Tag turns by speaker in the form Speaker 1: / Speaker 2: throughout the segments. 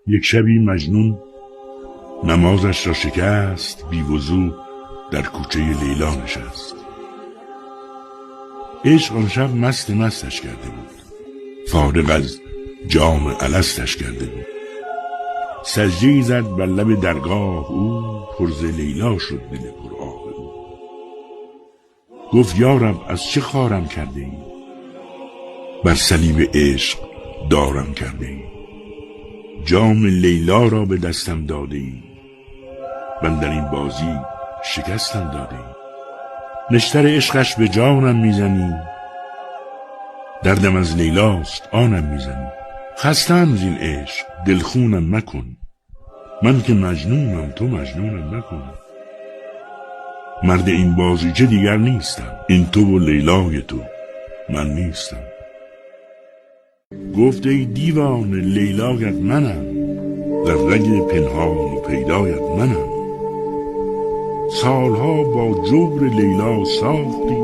Speaker 1: یک شبی مجنون نمازش را شکست، بی وضو در کوچه لیلا نشست. عشق آن شب مستش کرده بود، فارغ از جام الستش کرده بود. سجده‌ای زد بر لب درگاه او، پر ز لیلا شد دل پر آه او. گفت یا رب از چه خارم کرده ای، بر صلیب عشق دارم کرده ای. جام لیلا را به دستم داده ای، من در این بازی شکستم داده ای. نشتر عشقش به جانم میزنی، دردم از لیلاست آنم میزنی. خستم زین عشق دلخونم مکن، من که مجنونم تو مجنونم مکن. مرد این بازیچه دیگر نیستم، این تو و لیلای تو من نیستم. گفت ای دیوان لیلایت منم، در رگ پنهان و پیدایت منم. سالها با جور لیلا ساختی،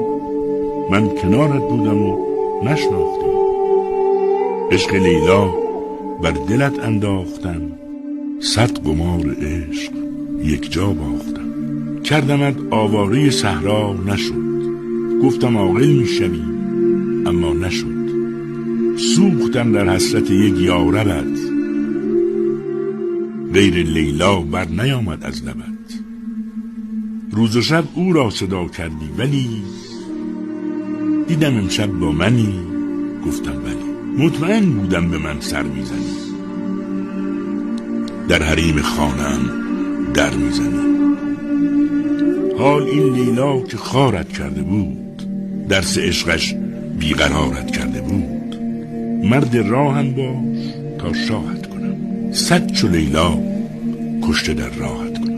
Speaker 1: من کنارت بودم و نشناختی. عشق لیلا بر دلت انداختم، 100 قمار عشق یک جا باختم. کردمت آواره صحرا نشد، گفتم عاقل میشوی اما نشد. سوختم در حسرت یک یاربت، غیر لیلا بر نیامد از لبت. روز و شب او را صدا کردی ولی، دیدم امشب با منی گفتم ولی. مطمئن بودم به من سر میزنی، در حریم خانه‌ام در میزنی. حال این لیلا که خارت کرده بود، درس عشقش بیقرارت کرده بود. مرد راهم باش تا شاهت کنم، 100 چو لیلا کشته در راحت کنم.